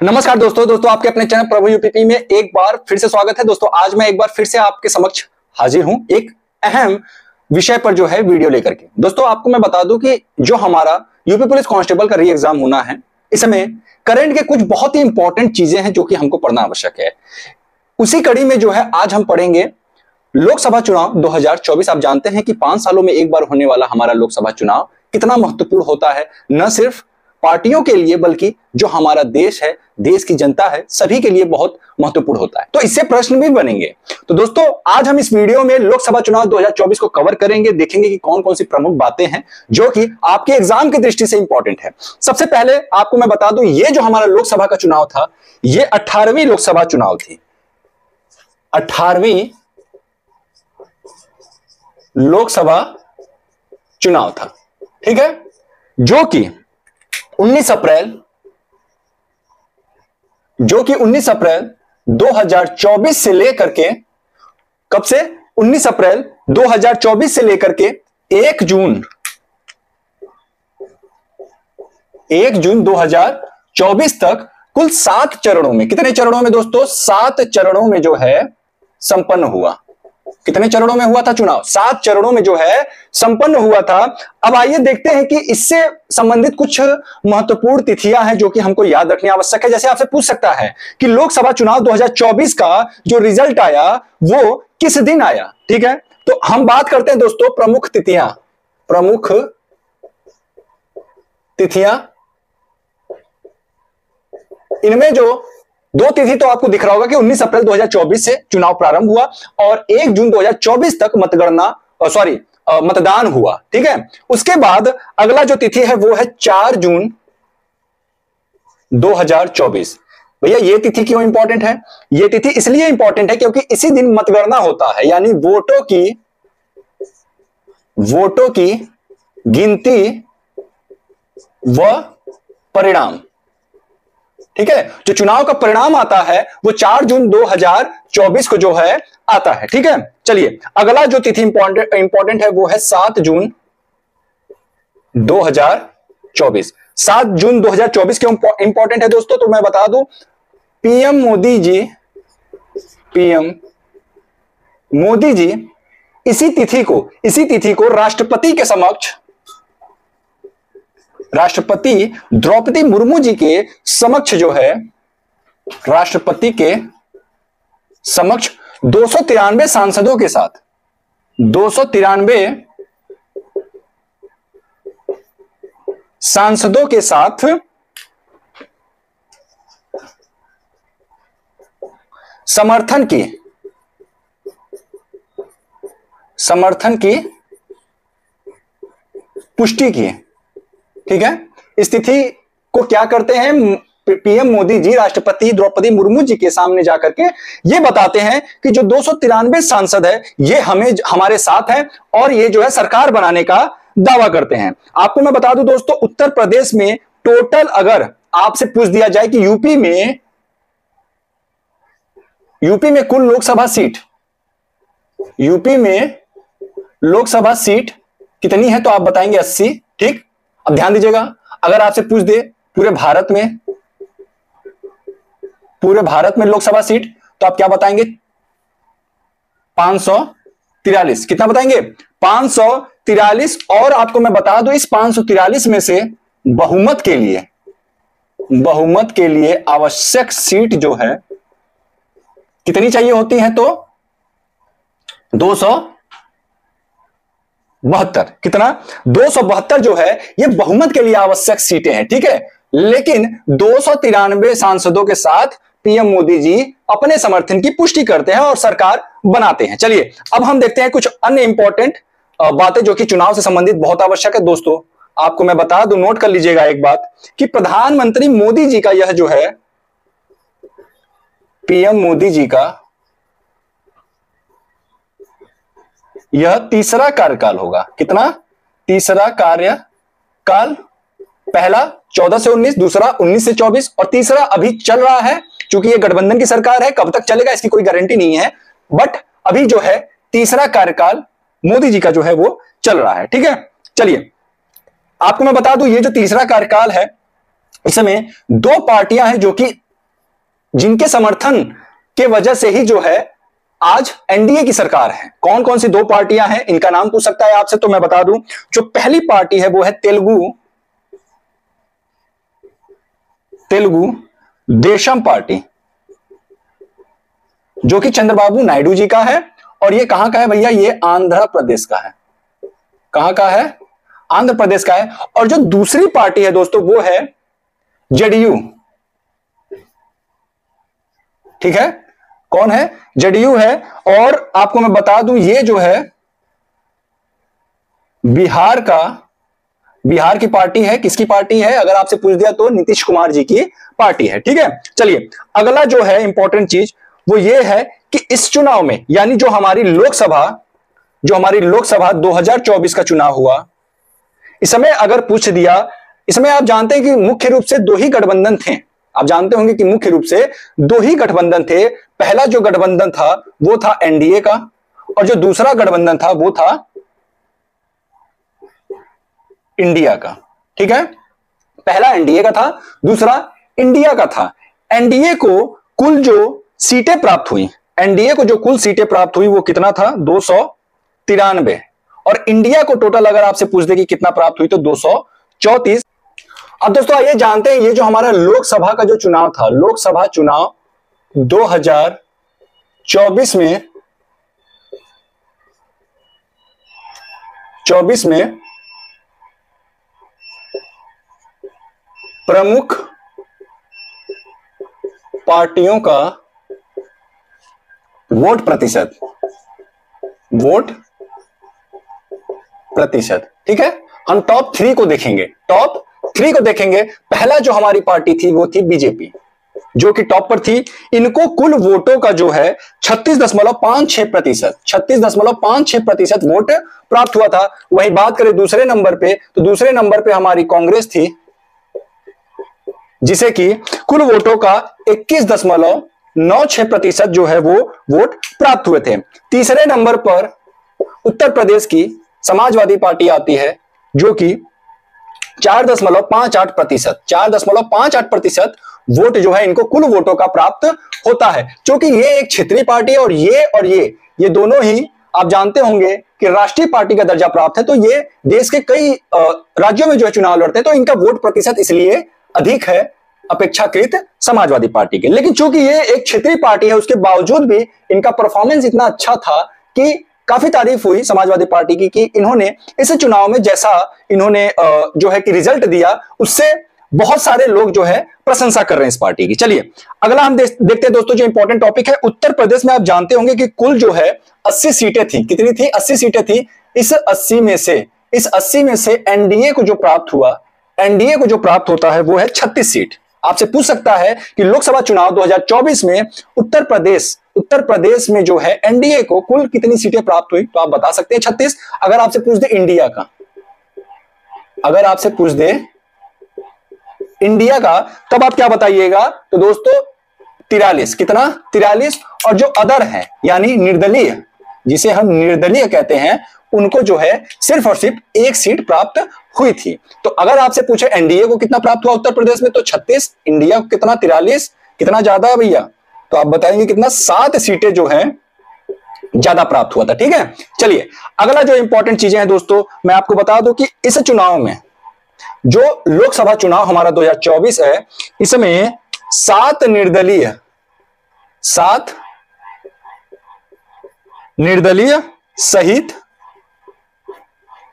नमस्कार दोस्तों आपके अपने चैनल प्रभु यूपीपी में एक बार फिर से स्वागत है। दोस्तों आज मैं एक बार फिर से आपके समक्ष हाजिर हूं एक अहम विषय पर जो है वीडियो लेकर के। दोस्तों आपको मैं बता दूं कि जो हमारा यूपी पुलिस कांस्टेबल का री एग्जाम होना है, इसमें करंट के कुछ बहुत ही इंपॉर्टेंट चीजें हैं जो कि हमको पढ़ना आवश्यक है। उसी कड़ी में जो है आज हम पढ़ेंगे लोकसभा चुनाव 2024। आप जानते हैं कि 5 सालों में एक बार होने वाला हमारा लोकसभा चुनाव कितना महत्वपूर्ण होता है, न सिर्फ पार्टियों के लिए बल्कि जो हमारा देश है, देश की जनता है, सभी के लिए बहुत महत्वपूर्ण होता है। तो इससे प्रश्न भी बनेंगे। तो दोस्तों आज हम इस वीडियो में लोकसभा चुनाव 2024 को कवर करेंगे, देखेंगे कि कौन कौन सी प्रमुख बातें हैं जो कि आपके एग्जाम की दृष्टि से इंपॉर्टेंट है। सबसे पहले आपको मैं बता दूं, ये जो हमारा लोकसभा का चुनाव था, ये 18वीं लोकसभा चुनाव थी। 18वीं लोकसभा चुनाव था, ठीक है, जो कि 19 अप्रैल 2024 से लेकर के, कब से? 19 अप्रैल 2024 से लेकर के 1 जून 2024 तक कुल 7 चरणों में, कितने चरणों में दोस्तों? 7 चरणों में जो है संपन्न हुआ। कितने चरणों में हुआ था चुनाव? 7 चरणों में जो है संपन्न हुआ था। अब आइए देखते हैं कि इससे संबंधित कुछ महत्वपूर्ण तिथियां हैं जो कि हमको याद रखनी आवश्यक है। जैसे आपसे पूछ सकता है कि लोकसभा चुनाव 2024 का जो रिजल्ट आया वो किस दिन आया, ठीक है? तो हम बात करते हैं दोस्तों प्रमुख तिथियां। इनमें जो 2 तिथि तो आपको दिख रहा होगा कि 19 अप्रैल 2024 से चुनाव प्रारंभ हुआ और 1 जून 2024 तक मतदान हुआ, ठीक है। उसके बाद अगला जो तिथि है वो है 4 जून 2024। भैया ये तिथि क्यों इंपॉर्टेंट है? ये तिथि इसलिए इंपॉर्टेंट है क्योंकि इसी दिन मतगणना होता है, यानी वोटों की गिनती व परिणाम, ठीक है। जो चुनाव का परिणाम आता है वो 4 जून 2024 को जो है आता है, ठीक है। चलिए अगला जो तिथि इंपॉर्टेंट है वो है 7 जून 2024। 7 जून 2024 क्यों इंपॉर्टेंट है दोस्तों? तो मैं बता दूं, पीएम मोदी जी इसी तिथि को राष्ट्रपति द्रौपदी मुर्मू जी के समक्ष जो है, राष्ट्रपति के समक्ष 293 सांसदों के साथ 293 सांसदों के साथ समर्थन की पुष्टि की, ठीक है। इस तिथि को क्या करते हैं? पीएम मोदी जी राष्ट्रपति द्रौपदी मुर्मू जी के सामने जाकर के ये बताते हैं कि जो 293 सांसद है ये हमारे साथ हैं और ये जो है सरकार बनाने का दावा करते हैं। आपको मैं बता दूं दोस्तों, उत्तर प्रदेश में टोटल अगर आपसे पूछ दिया जाए कि यूपी में कुल लोकसभा सीट कितनी है? तो आप बताएंगे 80, ठीक। अब ध्यान दीजिएगा, अगर आपसे पूछ दे पूरे भारत में लोकसभा सीट, तो आप क्या बताएंगे? 543। कितना बताएंगे? 543। और आपको मैं बता दूं, इस 543 में से बहुमत के लिए आवश्यक सीट जो है कितनी चाहिए होती है? तो 272। कितना? 272 जो है ये बहुमत के लिए आवश्यक सीटें हैं, ठीक है। लेकिन 293 सांसदों के साथ पीएम मोदी जी अपने समर्थन की पुष्टि करते हैं और सरकार बनाते हैं। चलिए अब हम देखते हैं कुछ अन्य इंपॉर्टेंट बातें जो कि चुनाव से संबंधित बहुत आवश्यक है। दोस्तों आपको मैं बता दूं, नोट कर लीजिएगा एक बात कि प्रधानमंत्री मोदी जी का यह जो है पीएम मोदी जी का यह तीसरा कार्यकाल होगा। कितना? तीसरा कार्यकाल। पहला 14 से 19, दूसरा 19 से 24 और तीसरा अभी चल रहा है। क्योंकि ये गठबंधन की सरकार है, कब तक चलेगा इसकी कोई गारंटी नहीं है, बट अभी जो है तीसरा कार्यकाल मोदी जी का जो है वो चल रहा है, ठीक है। चलिए आपको मैं बता दूं, ये जो तीसरा कार्यकाल है इस समय दो पार्टियां हैं जो कि जिनके समर्थन के वजह से ही जो है आज एनडीए की सरकार है। कौन कौन सी दो पार्टियां हैं, इनका नाम पूछ सकता है आपसे, तो मैं बता दूं। जो पहली पार्टी है वो है तेलुगु देशम पार्टी, जो कि चंद्रबाबू नायडू जी का है। और ये कहां का है भैया? ये आंध्र प्रदेश का है। कहां का है? आंध्र प्रदेश का है। और जो दूसरी पार्टी है दोस्तों वो है जेडीयू। ठीक है, कौन है? जेडीयू है। और आपको मैं बता दूं ये जो है बिहार की पार्टी है। किसकी पार्टी है अगर आपसे पूछ दिया तो? नीतीश कुमार जी की पार्टी है। ठीक है, चलिए अगला जो है इंपॉर्टेंट चीज वो ये है कि इस चुनाव में, यानी जो हमारी लोकसभा 2024 का चुनाव हुआ, इस समय अगर पूछ दिया, इसमें आप जानते हैं कि मुख्य रूप से दो ही गठबंधन थे। आप जानते होंगे कि मुख्य रूप से दो ही गठबंधन थे। पहला जो गठबंधन था वो था एनडीए का, और जो दूसरा गठबंधन था वो था इंडिया का। ठीक है, पहला एनडीए का था, दूसरा इंडिया का था। एनडीए को कुल जो सीटें प्राप्त हुई, वो कितना था? 293। और इंडिया को टोटल अगर आपसे पूछ दे कि कितना प्राप्त हुई तो 234। अब दोस्तों आइए जानते हैं ये जो हमारा लोकसभा का जो चुनाव था, लोकसभा चुनाव 2024 में प्रमुख पार्टियों का वोट प्रतिशत। ठीक है, हम टॉप थ्री को देखेंगे। पहला जो हमारी पार्टी थी वो थी बीजेपी, जो कि टॉप पर थी। इनको कुल वोटों का जो है 36.56% वोट प्राप्त हुआ था। वही बात करें दूसरे नंबर पे, तो दूसरे नंबर पे हमारी कांग्रेस थी, जिसे कि कुल वोटों का 21.96% जो है वो वोट प्राप्त हुए थे। तीसरे नंबर पर उत्तर प्रदेश की समाजवादी पार्टी आती है, जो कि 4.58% वोट जो है इनको कुल वोटों का प्राप्त होता है। क्योंकि ये एक क्षेत्रीय पार्टी है और ये दोनों ही आप जानते होंगे कि राष्ट्रीय पार्टी का दर्जा प्राप्त है। तो ये देश के कई राज्यों में जो है चुनाव लड़ते हैं, तो इनका वोट प्रतिशत इसलिए अधिक है अपेक्षाकृत समाजवादी पार्टी के। लेकिन चूंकि ये एक क्षेत्रीय पार्टी है, उसके बावजूद भी इनका परफॉर्मेंस इतना अच्छा था कि काफी तारीफ हुई समाजवादी पार्टी की कि इन्होंने इस चुनाव में जैसा इन्होंने जो है कि रिजल्ट दिया, उससे बहुत सारे लोग जो है प्रशंसा कर रहे हैं इस पार्टी की। चलिए अगला हम देखते हैं दोस्तों, जो इंपॉर्टेंट टॉपिक है। उत्तर प्रदेश में आप जानते होंगे कि कुल जो है 80 सीटें थी। कितनी थी? 80 सीटें थी। इस 80 में से एनडीए को जो प्राप्त होता है वो है 36 सीट। आपसे पूछ सकता है कि लोकसभा चुनाव 2024 में उत्तर प्रदेश में जो है एनडीए को कुल कितनी सीटें प्राप्त हुई, तो आप बता सकते हैं 36। अगर आपसे पूछ दे इंडिया का, तब आप क्या बताइएगा? तो दोस्तों 43। कितना? 43। और जो अदर है यानी निर्दलीय, जिसे हम निर्दलीय कहते हैं, उनको जो है सिर्फ और सिर्फ एक सीट प्राप्त हुई थी। तो अगर आपसे पूछे एनडीए को कितना प्राप्त हुआ उत्तर प्रदेश में, तो 36, इंडिया को कितना? 43। कितना ज्यादा है भैया? तो आप बताएंगे कितना? 7 सीटें जो है ज्यादा प्राप्त हुआ था। ठीक है, चलिए अगला जो इंपॉर्टेंट चीजें हैं दोस्तों, मैं आपको बता दूं कि इस चुनाव में, जो लोकसभा चुनाव हमारा 2024 है, इसमें 7 निर्दलीय सहित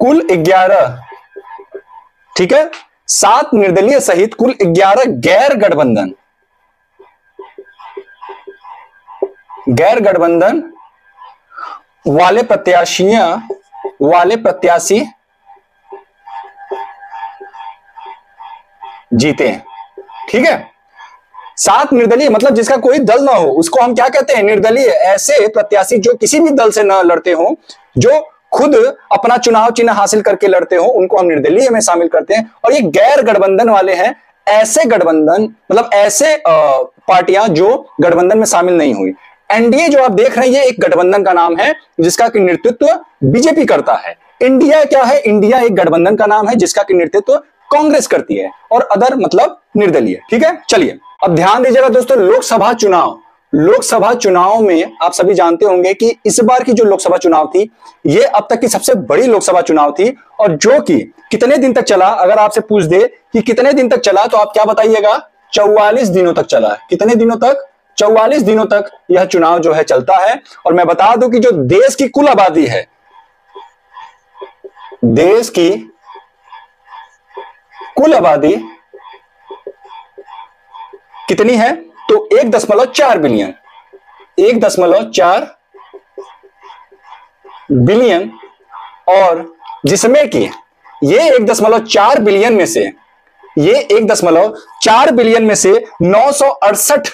कुल 11, ठीक है, 7 निर्दलीय सहित कुल 11 गैर गठबंधन वाले प्रत्याशी जीते। ठीक है, 7 निर्दलीय मतलब जिसका कोई दल ना हो, उसको हम क्या कहते हैं? निर्दलीय। ऐसे प्रत्याशी जो किसी भी दल से ना लड़ते हो, जो खुद अपना चुनाव चिन्ह हासिल करके लड़ते हो, उनको हम निर्दलीय में शामिल करते हैं। और ये गैर गठबंधन वाले हैं, ऐसे गठबंधन मतलब ऐसे पार्टियां जो गठबंधन में शामिल नहीं हुई। एनडीए जो आप देख रहे हैं ये एक गठबंधन का नाम है जिसका कि नेतृत्व बीजेपी करता है। इंडिया क्या है? इंडिया एक गठबंधन का नाम है जिसका कि नेतृत्व कांग्रेस करती है और अदर मतलब निर्दलीय। ठीक है, चलिए अब ध्यान दीजिएगा दोस्तों, लोकसभा चुनाव में आप सभी जानते होंगे कि इस बार की जो लोकसभा चुनाव थी ये अब तक की सबसे बड़ी लोकसभा चुनाव थी, और जो कि कितने दिन तक चला, अगर आपसे पूछ दे कि कितने दिन तक चला तो आप क्या बताइएगा? 44 दिनों तक चला। कितने दिनों तक? 44 दिनों तक यह चुनाव जो है चलता है। और मैं बता दूं कि जो देश की कुल आबादी है, देश की कुल आबादी कितनी है? तो 1.4 बिलियन, 1.4 बिलियन, और जिसमें कि ये 1.4 बिलियन में से, ये 1.4 बिलियन में से 968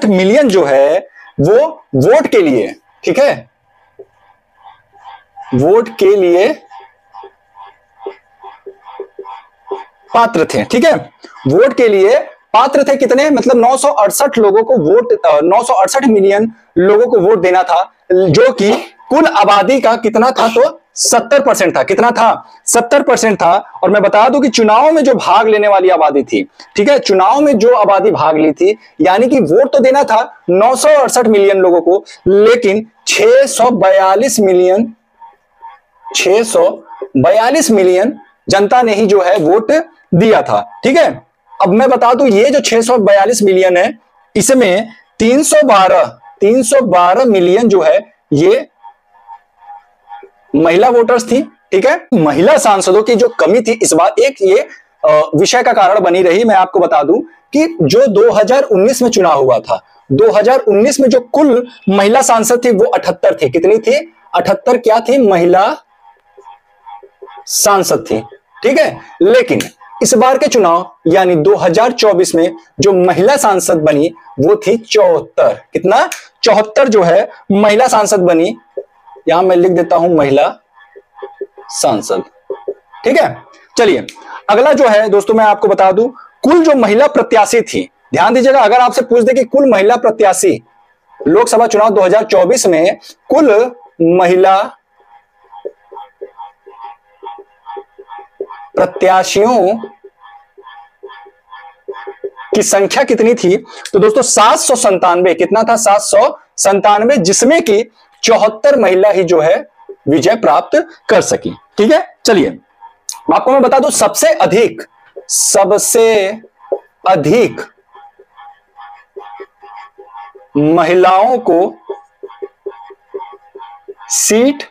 मिलियन जो है वो वोट के लिए, ठीक है, वोट के लिए पात्र थे। ठीक है, वोट के लिए पात्र थे। कितने? मतलब 968 लोगों को वोट, 968 मिलियन लोगों को वोट देना था, जो कि कुल आबादी का कितना था? तो 70% था। कितना था? 70% था। और मैं बता दूं कि चुनाव में जो भाग लेने वाली आबादी थी, ठीक है, चुनाव में जो आबादी भाग ली थी, यानी कि वोट तो देना था 968 मिलियन लोगों को, लेकिन 642 मिलियन जनता ने ही जो है वोट दिया था। ठीक है, अब मैं बता दूं ये जो 642 मिलियन है, इसमें 312 मिलियन जो है ये महिला वोटर्स थी। ठीक है, महिला सांसदों की जो कमी थी इस बार, एक ये विषय का कारण बनी रही। मैं आपको बता दूं कि जो 2019 में चुनाव हुआ था, 2019 में जो कुल महिला सांसद थी वो 78 थी। कितनी थी? 78 क्या थी? महिला सांसद थी। ठीक है, लेकिन इस बार के चुनाव यानी 2024 में जो महिला सांसद बनी वो थी 74। कितना? 74 जो है महिला सांसद बनी। यहां मैं लिख देता हूं महिला सांसद। ठीक है, चलिए अगला जो है दोस्तों, मैं आपको बता दूं कुल जो महिला प्रत्याशी थी, ध्यान दीजिएगा, अगर आपसे पूछ दे कि कुल महिला प्रत्याशी लोकसभा चुनाव 2024 में कुल महिला प्रत्याशियों की संख्या कितनी थी, तो दोस्तों 797। कितना था? 797, जिसमें कि 74 महिला ही जो है विजय प्राप्त कर सकी। ठीक है, चलिए आपको मैं बता दूं सबसे अधिक महिलाओं को सीट,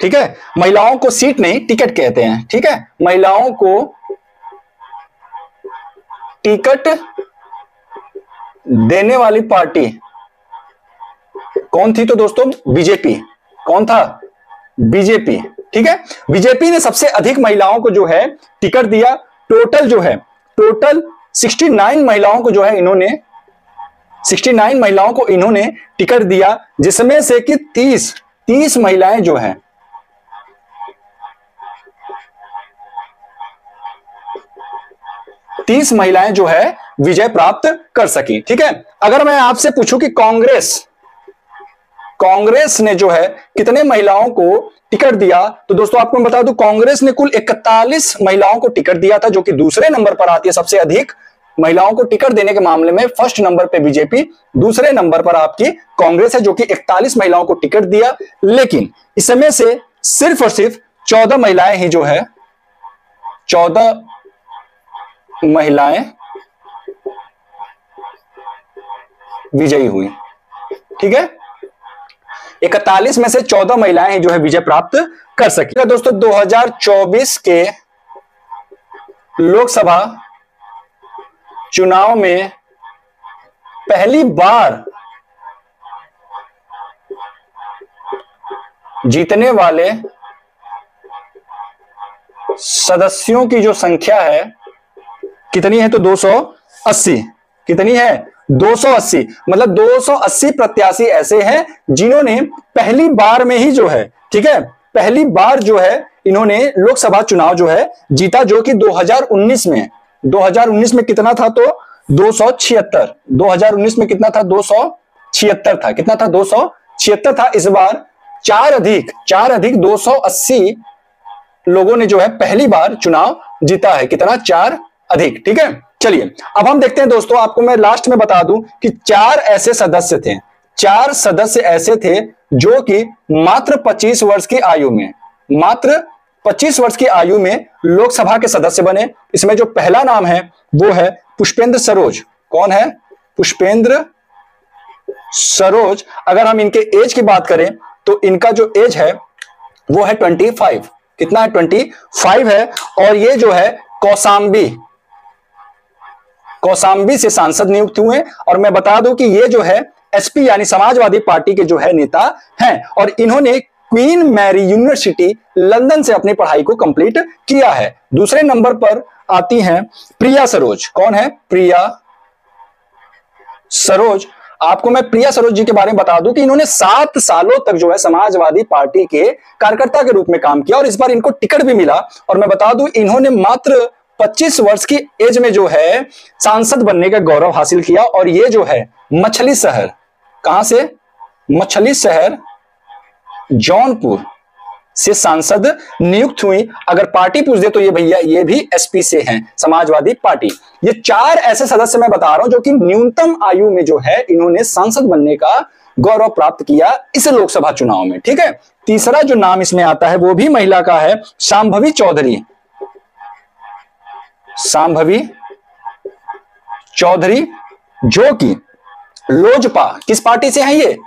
ठीक है, महिलाओं को सीट नहीं टिकट कहते हैं। ठीक है, महिलाओं को टिकट देने वाली पार्टी कौन थी? तो दोस्तों बीजेपी। कौन था? बीजेपी। ठीक है, बीजेपी ने सबसे अधिक महिलाओं को जो है टिकट दिया। टोटल 69 महिलाओं को जो है इन्होंने 69 महिलाओं को इन्होंने टिकट दिया, जिसमें से कि 30 महिलाएं जो है 30 महिलाएं जो है विजय प्राप्त कर सकी। ठीक है, अगर मैं आपसे पूछूं कि कांग्रेस ने जो है कितने महिलाओं को टिकट दिया, तो दोस्तों आपको मैं बता दूं कांग्रेस ने कुल 41 महिलाओं को टिकट दिया था, जो कि दूसरे नंबर पर आती है। सबसे अधिक महिलाओं को टिकट देने के मामले में फर्स्ट नंबर पे बीजेपी, दूसरे नंबर पर आपकी कांग्रेस है, जो कि 41 महिलाओं को टिकट दिया। लेकिन इसमें से सिर्फ और सिर्फ 14 महिलाएं ही जो है 14 महिलाएं विजयी हुई। ठीक है, 41 में से 14 महिलाएं ही जो है विजय प्राप्त कर सकी। दोस्तों 2024 के लोकसभा चुनाव में पहली बार जीतने वाले सदस्यों की जो संख्या है कितनी है? तो 280। कितनी है? 280। मतलब 280 प्रत्याशी ऐसे हैं जिन्होंने पहली बार में ही जो है, ठीक है, पहली बार जो है इन्होंने लोकसभा चुनाव जो है जीता, जो कि 2019 में कितना था? तो 276। 2019 में कितना था? 276 था। कितना था? 276 76 था, इस बार चार अधिक 280 लोगों ने जो है पहली बार चुनाव जीता है। कितना? 4 अधिक। ठीक है, चलिए अब हम देखते हैं दोस्तों, आपको मैं लास्ट में बता दूं कि 4 ऐसे सदस्य थे, 4 सदस्य ऐसे थे जो कि मात्र 25 वर्ष की आयु में, मात्र 25 वर्ष की आयु में लोकसभा के सदस्य बने। इसमें जो पहला नाम है वो है पुष्पेंद्र सरोज। कौन है? पुष्पेंद्र सरोज। अगर हम इनके एज की बात करें तो इनका जो एज है वो है 25। कितना है? 25 है। और ये जो है कौशाम्बी से सांसद नियुक्त हुए। और मैं बता दूं कि ये जो है एसपी यानी समाजवादी पार्टी के जो है नेता हैं, और इन्होंने क्वीन मैरी यूनिवर्सिटी लंदन से अपनी पढ़ाई को कंप्लीट किया है। दूसरे नंबर पर आती हैं प्रिया सरोज। कौन है? प्रिया सरोज। आपको मैं प्रिया सरोज जी के बारे में बता दूं कि इन्होंने 7 सालों तक जो है समाजवादी पार्टी के कार्यकर्ता के रूप में काम किया और इस बार इनको टिकट भी मिला। और मैं बता दूं इन्होंने मात्र 25 वर्ष की एज में जो है सांसद बनने का गौरव हासिल किया। और ये जो है मछली शहर, कहां से? मछली शहर जौनपुर से सांसद नियुक्त हुई। अगर पार्टी पूछ दे तो ये भैया ये भी एसपी से हैं, समाजवादी पार्टी। ये 4 ऐसे सदस्य मैं बता रहा हूं जो कि न्यूनतम आयु में जो है इन्होंने सांसद बनने का गौरव प्राप्त किया इस लोकसभा चुनाव में। ठीक है, तीसरा जो नाम इसमें आता है वो भी महिला का है, शांभवी चौधरी। शांभवी चौधरी जो कि लोजपा, किस पार्टी से हैं ये?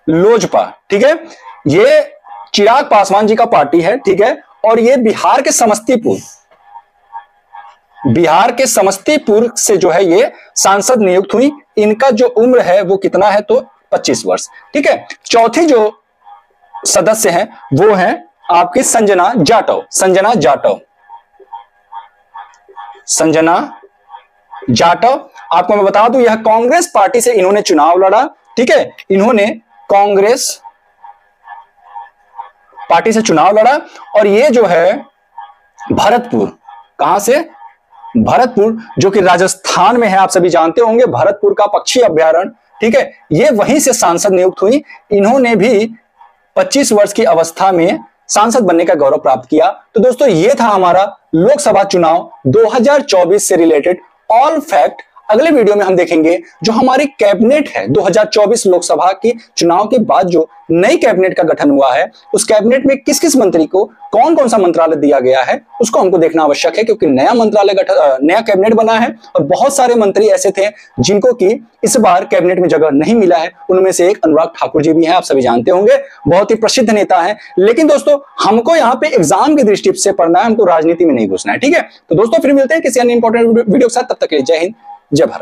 लोजपा। ठीक है, ये चिराग पासवान जी का पार्टी है। ठीक है, और ये बिहार के समस्तीपुर से जो है ये सांसद नियुक्त हुई। इनका जो उम्र है वो कितना है? तो 25 वर्ष। ठीक है, चौथी जो सदस्य हैं वो हैं आपकी संजना जाटव। आपको मैं बता दूं यह कांग्रेस पार्टी से इन्होंने चुनाव लड़ा। ठीक है, इन्होंने कांग्रेस पार्टी से चुनाव लड़ा। और ये जो है भरतपुर, कहां से? भरतपुर जो कि राजस्थान में है, आप सभी जानते होंगे, भरतपुर का पक्षी अभ्यारण्य। ठीक है, ये वहीं से सांसद नियुक्त हुई। इन्होंने भी 25 वर्ष की अवस्था में सांसद बनने का गौरव प्राप्त किया। तो दोस्तों ये था हमारा लोकसभा चुनाव 2024 से रिलेटेड ऑल फैक्ट। अगले वीडियो में हम देखेंगे जो हमारी कैबिनेट है 2024 लोकसभा के चुनाव के बाद जो नई कैबिनेट का गठन हुआ है, उस कैबिनेट में किस किस मंत्री को कौन कौन सा मंत्रालय दिया गया है उसको हमको देखना आवश्यक है, क्योंकि नया कैबिनेट बना है और बहुत सारे मंत्री ऐसे थे जिनको कि इस बार कैबिनेट में जगह नहीं मिला है। उनमें से एक अनुराग ठाकुर जी भी हैं, आप सभी जानते होंगे, बहुत ही प्रसिद्ध नेता है। लेकिन दोस्तों हमको यहाँ पे एग्जाम की दृष्टि से पढ़ना है, हमको राजनीति में नहीं घुसना है। ठीक है, तो दोस्तों फिर मिलते हैं किसी अन्य इंपॉर्टेंट वीडियो के साथ। तब तक के लिए जय हिंद, जय भारत।